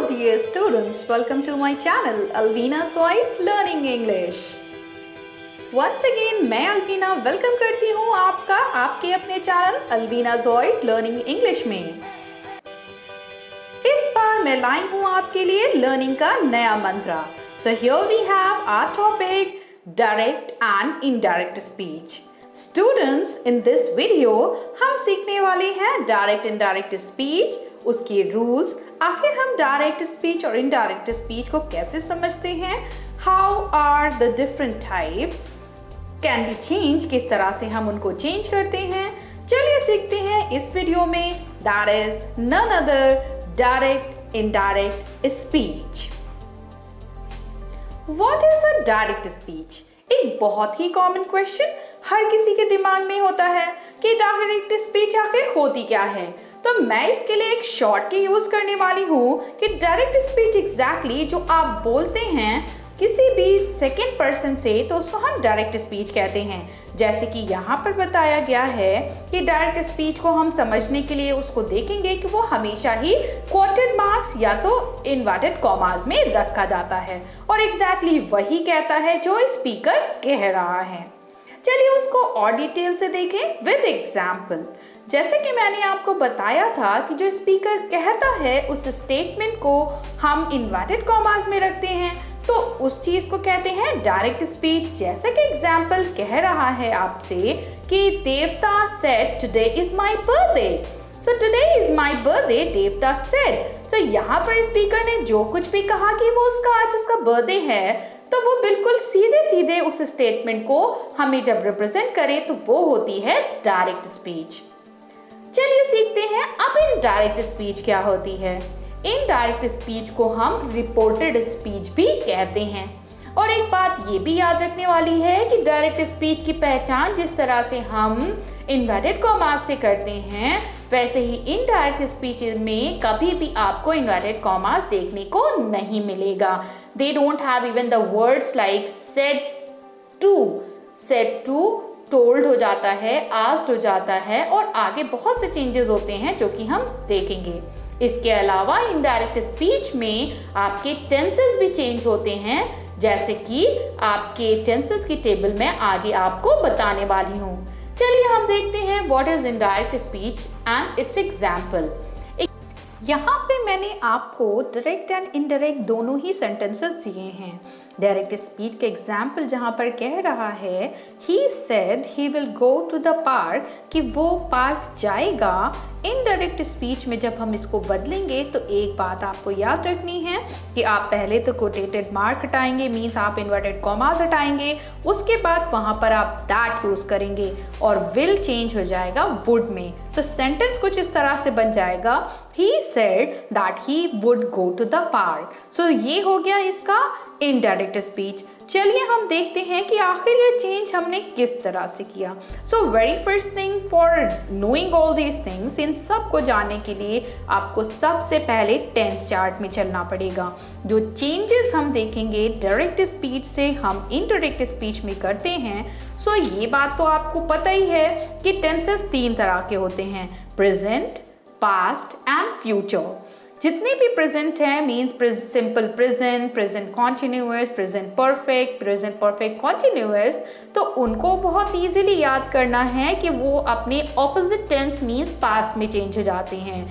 dear students, welcome to my channel Alvina's White Learning English. Once again मैं अल्वीना welcome करती हूँ आपका आपके अपने channel Alvina's White Learning English में। इस बार मैं लाई हूँ आपके लिए लर्निंग का नया मंत्र। So here we have our topic direct and indirect speech. Students, in this video हम सीखने वाले हैं डायरेक्ट इनडायरेक्ट स्पीच, उसके रूल्स, आखिर हम डायरेक्ट स्पीच और इनडायरेक्ट स्पीच को कैसे समझते हैं, how are the different types, can be change, किस तरह से हम उनको चेंज करते हैं। चलिए सीखते हैं इस वीडियो में, that is none other direct indirect speech. What is a direct speech? एक बहुत ही कॉमन क्वेश्चन हर किसी के दिमाग में होता है कि डायरेक्ट स्पीच आखिर होती क्या है। तो मैं इसके लिए एक शॉर्ट की यूज करने वाली हूँ कि डायरेक्ट स्पीच एग्जैक्टली जो आप बोलते हैं किसी भी सेकेंड पर्सन से, तो उसको हम डायरेक्ट स्पीच कहते हैं। जैसे कि यहाँ पर बताया गया है कि डायरेक्ट स्पीच को हम समझने के लिए उसको देखेंगे कि वो हमेशा ही क्वोटेड मार्क्स या तो इन्वर्टेड कॉमास में रखा जाता है और एग्जैक्टली वही कहता है जो स्पीकर कह रहा है। चलिए उसको और डिटेल से देखें विद एग्जाम्पल। जैसे कि मैंने आपको बताया था कि जो स्पीकर कहता है उस स्टेटमेंट को हम इन्वर्टेड कॉमास में रखते हैं, तो उस चीज को कहते हैं डायरेक्ट स्पीच। जैसे कि एग्जाम्पल कह रहा है आपसे कि देवता said today is my birthday, so today is my birthday देवता सेड। तो यहाँ पर स्पीकर ने जो कुछ भी कहा कि वो आज उसका बर्थडे है, तो वो बिल्कुल सीधे सीधे उस स्टेटमेंट को हमें जब रिप्रेजेंट करे तो वो होती है डायरेक्ट स्पीच। चलिए सीखते हैं अब इनडायरेक्ट स्पीच क्या होती है। इनडायरेक्ट स्पीच को हम रिपोर्टेड स्पीच भी कहते हैं। और एक बात ये भी याद रखने वाली है कि डायरेक्ट स्पीच की पहचान जिस तरह से हम इन्वर्टेड कॉमास से करते हैं, वैसे ही इनडायरेक्ट स्पीच में कभी भी आपको इन्वर्टेड कॉमास देखने को नहीं मिलेगा। They don't have even the words like said to told हो जाता है, आस्क्ड हो जाता है और आगे बहुत से चेंजेस होते हैं जो कि हम देखेंगे। इसके अलावा इनडायरेक्ट स्पीच में आपके टेंसेस भी चेंज होते हैं, जैसे कि आपके टेंसेस की टेबल में आगे आपको बताने वाली हूँ। चलिए हम देखते हैं what is indirect speech and it's example. यहाँ पे मैंने आपको डायरेक्ट एंड इनडायरेक्ट दोनों ही सेंटेंसेस दिए हैं। डायरेक्ट स्पीच के एग्जाम्पल जहाँ पर कह रहा है he said he will go to the park, कि वो पार्क जाएगा। इनडायरेक्ट स्पीच में जब हम इसको बदलेंगे तो एक बात आपको याद रखनी है कि आप पहले तो कोटेटेड मार्क हटाएंगे, मीन्स आप इन्वर्टेड कॉमास हटाएंगे, उसके बाद वहाँ पर आप दैट यूज़ करेंगे और विल चेंज हो जाएगा वुड में। तो सेंटेंस कुछ इस तरह से बन जाएगा he said that he would go to the park। So ये हो गया इसका इनडायरेक्ट स्पीच। चलिए हम देखते हैं कि आखिर ये चेंज हमने किस तरह से किया। So very first thing for knowing all these things, इन सब को जानने के लिए आपको सबसे पहले टेंस चार्ट में चलना पड़ेगा। जो चेंजेस हम देखेंगे डायरेक्ट स्पीच से हम इनडायरेक्ट स्पीच में करते हैं, सो ये बात तो आपको पता ही है कि टेंसेस 3 तरह के होते हैं, प्रेजेंट, पास्ट एंड फ्यूचर। जितने भी प्रेजेंट है means simple present, present continuous, present perfect continuous, तो उनको बहुत इजीली याद करना है कि वो अपने ऑपोजिट टेंस मीन्स पास्ट में चेंज हो जाते हैं।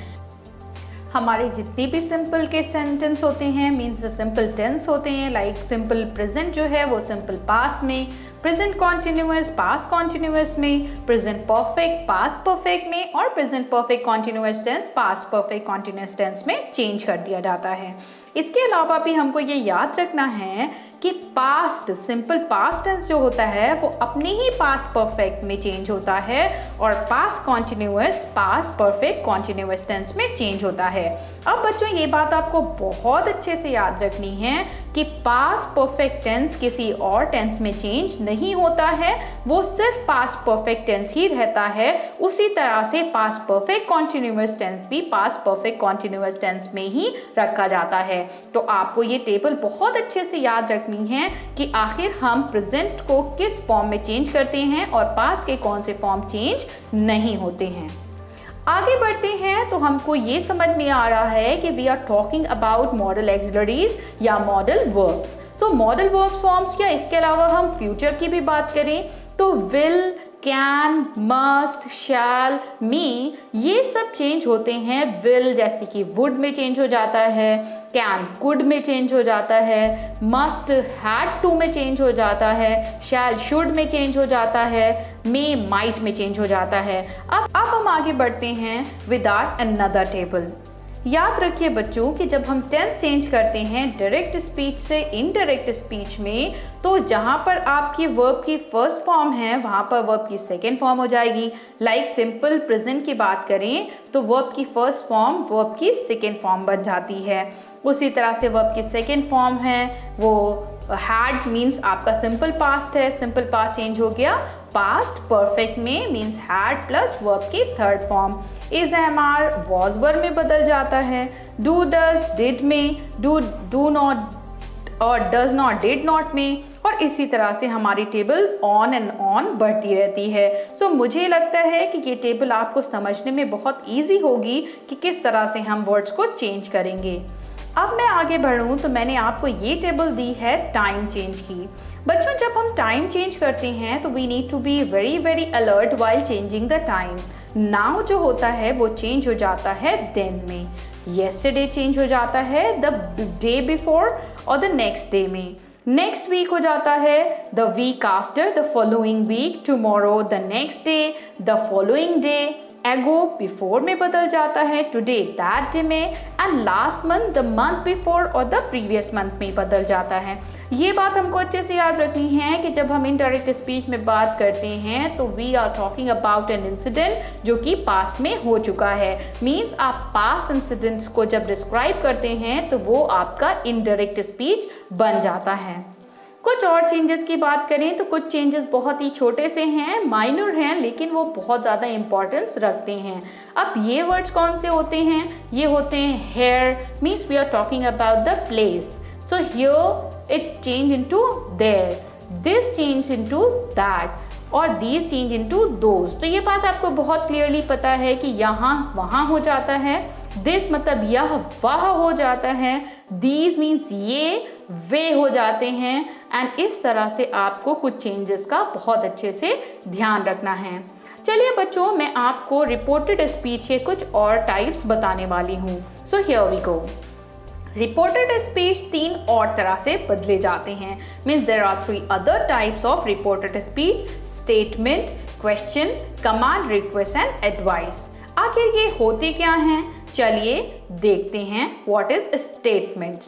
हमारे जितने भी सिंपल के सेंटेंस होते हैं मीन्स जो सिंपल टेंस होते हैं, लाइक सिंपल प्रेजेंट जो है वो सिंपल पास्ट में, प्रेजेंट कॉन्टिन्यूअस पास्ट कॉन्टिन्यूअस में, प्रेजेंट परफेक्ट पास्ट परफेक्ट में और present perfect continuous tense past perfect continuous tense में चेंज कर दिया जाता है। इसके अलावा भी हमको ये याद रखना है कि पास्ट सिंपल पास्ट टेंस जो होता है वो अपने ही पास्ट परफेक्ट में चेंज होता है और past continuous past perfect continuous tense में चेंज होता है। अब बच्चों ये बात आपको बहुत अच्छे से याद रखनी है कि पास्ट परफेक्ट टेंस किसी और टेंस में चेंज नहीं होता है, वो सिर्फ पास्ट परफेक्ट टेंस ही रहता है। उसी तरह से पास्ट परफेक्ट कॉन्टिन्यूअस टेंस भी पास्ट परफेक्ट कॉन्टिन्यूअस टेंस में ही रखा जाता है। तो आपको ये टेबल बहुत अच्छे से याद रखनी है कि आखिर हम प्रेजेंट को किस फॉर्म में चेंज करते हैं और पास्ट के कौन से फॉर्म चेंज नहीं होते हैं। आगे बढ़ते हैं तो हमको ये समझ में आ रहा है कि we are talking about modal auxiliaries या मॉडल वर्ब्स। तो मॉडल वर्ब्स फॉर्म्स या इसके अलावा हम फ्यूचर की भी बात करें तो विल, कैन, मस्ट, शैल, मे, ये सब चेंज होते हैं। विल जैसे कि वुड में चेंज हो जाता है, कैन कुड में चेंज हो जाता है, मस्ट हैड टू में चेंज हो जाता है, शैल शुड में चेंज हो जाता है, मे माइट में चेंज हो जाता है। अब हम आगे बढ़ते हैं विद आवर अनदर टेबल। याद रखिए बच्चों कि जब हम टेंस चेंज करते हैं डायरेक्ट स्पीच से इनडायरेक्ट स्पीच में, तो जहाँ पर आपकी वर्ब की फर्स्ट फॉर्म है वहाँ पर वर्ब की सेकेंड फॉर्म हो जाएगी। लाइक सिंपल प्रेजेंट की बात करें तो वर्ब की फर्स्ट फॉर्म वर्ब की सेकेंड फॉर्म बन जाती है। उसी तरह से वर्ब की सेकेंड फॉर्म है वो हैड मीन्स आपका सिंपल पास्ट है, सिंपल पास्ट चेंज हो गया पास्ट परफेक्ट में मीन्स हैड प्लस वर्ब की third form. Is am are was were में बदल जाता है, डू डज डिड में, डू नॉट और डज नॉट डिड नॉट में, और इसी तरह से हमारी टेबल ऑन एंड ऑन बढ़ती रहती है। सो मुझे लगता है कि ये टेबल आपको समझने में बहुत ईजी होगी कि किस तरह से हम वर्ड्स को चेंज करेंगे। अब मैं आगे बढ़ूँ तो मैंने आपको ये टेबल दी है टाइम चेंज की। बच्चों जब हम टाइम चेंज करते हैं तो we need to be very alert while changing the time. Now जो होता है वो चेंज हो जाता है देन में, येस्टरडे चेंज हो जाता है द डे बिफोर और द नेक्स्ट डे में, नेक्स्ट वीक हो जाता है the week after, the following week, tomorrow the next day, the following day, ago before में बदल जाता है टुडे दैट डे में, and last month the month before और द प्रीवियस मंथ में बदल जाता है। ये बात हमको अच्छे से याद रखनी है कि जब हम इनडायरेक्ट स्पीच में बात करते हैं तो we are talking about an incident जो कि पास्ट में हो चुका है। मीन्स आप पास्ट इंसिडेंट्स को जब डिस्क्राइब करते हैं तो वो आपका इनडायरेक्ट स्पीच बन जाता है। कुछ और चेंजेस की बात करें तो कुछ चेंजेस बहुत ही छोटे से हैं, माइनर हैं, लेकिन वो बहुत ज़्यादा इंपॉर्टेंस रखते हैं। अब ये वर्ड्स कौन से होते हैं? ये होते हैं here means we are talking about the place. So here it change into there, this change into that और these change into those। तो ये बात आपको बहुत क्लियरली पता है कि यहाँ वहाँ हो जाता है, this मतलब यह वह हो जाता है, these means ये वे हो जाते हैं, एंड इस तरह से आपको कुछ चेंजेस का बहुत अच्छे से ध्यान रखना है। चलिए बच्चों मैं आपको रिपोर्टेड स्पीच के कुछ और टाइप्स बताने वाली हूँ। So here we go. Reported speech 3 और तरह से बदले जाते हैं। Means there are 3 other types of reported speech, statement, question, command, request and advice. आखिर ये होते क्या हैं? चलिए देखते हैं व्हाट इज स्टेटमेंट्स।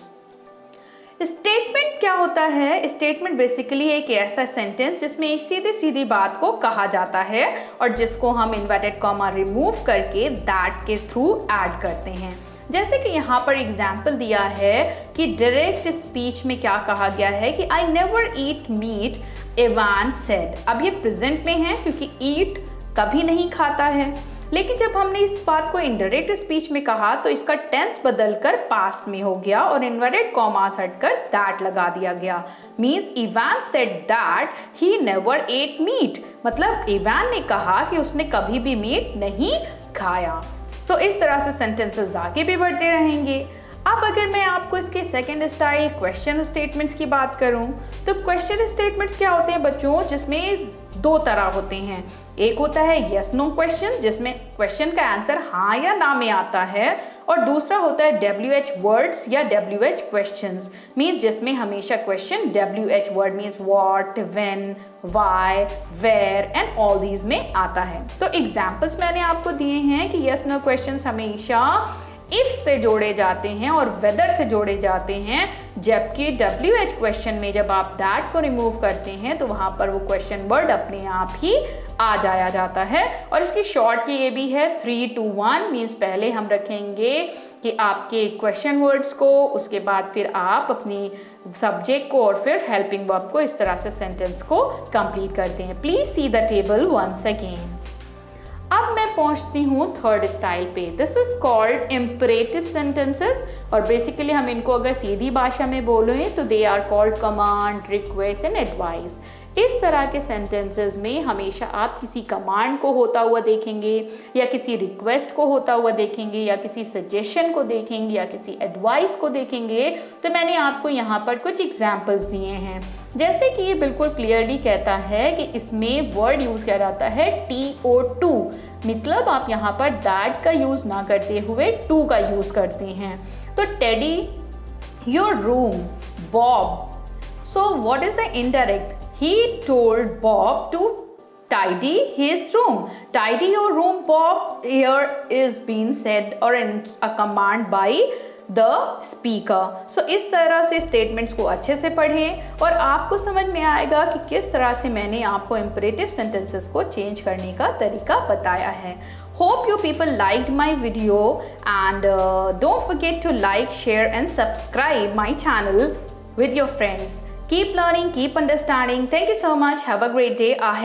स्टेटमेंट क्या होता है? स्टेटमेंट बेसिकली एक ऐसा सेंटेंस जिसमें एक सीधी सीधी बात को कहा जाता है और जिसको हम इन्वर्टेड कॉमा रिमूव करके दैट के थ्रू ऐड करते हैं। जैसे कि यहाँ पर एग्जाम्पल दिया है कि डायरेक्ट स्पीच में क्या कहा गया है कि I never eat meat, Ivan said. अब ये प्रेजेंट में है क्योंकि ईट कभी नहीं खाता है, लेकिन जब हमने इस बात को इनडायरेक्ट स्पीच में कहा तो इसका टेंस बदलकर पास्ट में हो गया और इन्वर्टेड कॉमास हटकर दैट लगा दिया गया। Means Ivan said that he never ate meat, मतलब इवान ने कहा कि उसने कभी भी मीट नहीं खाया। तो इस तरह से सेंटेंसेस आगे भी बढ़ते रहेंगे। अब अगर मैं आपको इसके सेकंड स्टाइल क्वेश्चन स्टेटमेंट्स की बात करूं तो क्वेश्चन स्टेटमेंट्स क्या होते हैं बच्चों? जिसमें 2 तरह होते हैं। एक होता है यस नो क्वेश्चन जिसमें क्वेश्चन का आंसर हाँ या ना में आता है, और दूसरा होता है WH वर्ड्स या WH क्वेश्चंस मीन्स जिसमें हमेशा question WH word means what, when, why, where and all these में आता है। तो एग्जाम्पल्स मैंने आपको दिए हैं कि यस नो क्वेश्चंस हमेशा इफ से जोड़े जाते हैं और वेदर से जोड़े जाते हैं, जबकि WH क्वेश्चन में जब आप दैट को रिमूव करते हैं तो वहां पर वो क्वेश्चन वर्ड अपने आप ही आ जाया जाता है। और इसकी शॉर्ट की ये भी है 3 2 1 मीन्स पहले हम रखेंगे कि आपके क्वेश्चन वर्ड्स को, उसके बाद फिर आप अपनी सब्जेक्ट को और फिर हेल्पिंग वर्ब को, इस तरह से सेंटेंस को कंप्लीट करते हैं। Please see the table once again. अब मैं पहुंचती हूँ थर्ड स्टाइल पे। This is called imperative sentences, और बेसिकली हम इनको अगर सीधी भाषा में बोलें तो they are called command, request and advice. इस तरह के सेंटेंसेस में हमेशा आप किसी कमांड को होता हुआ देखेंगे, या किसी रिक्वेस्ट को होता हुआ देखेंगे, या किसी सजेशन को देखेंगे, या किसी एडवाइस को देखेंगे। तो मैंने आपको यहाँ पर कुछ एग्जाम्पल्स दिए हैं। जैसे कि ये बिल्कुल क्लियरली कहता है कि इसमें वर्ड यूज़ किया जाता है TO2, मतलब आप यहाँ पर दैट का यूज़ ना करते हुए टू का यूज़ करते हैं। तो teddy your room, Bob. So what is the indirect? He told Bob to tidy his room. Tidy your room, Bob. Here is being said or a command by the speaker. So इस तरह से statements को अच्छे से पढ़ें और आपको समझ में आएगा कि किस तरह से मैंने आपको इम्परेटिव सेंटेंसेस को चेंज करने का तरीका बताया है। Hope you people liked my video and don't forget to like, share and subscribe my channel with your friends. Keep learning, keep understanding. Thank you so much. Have a great day ahead.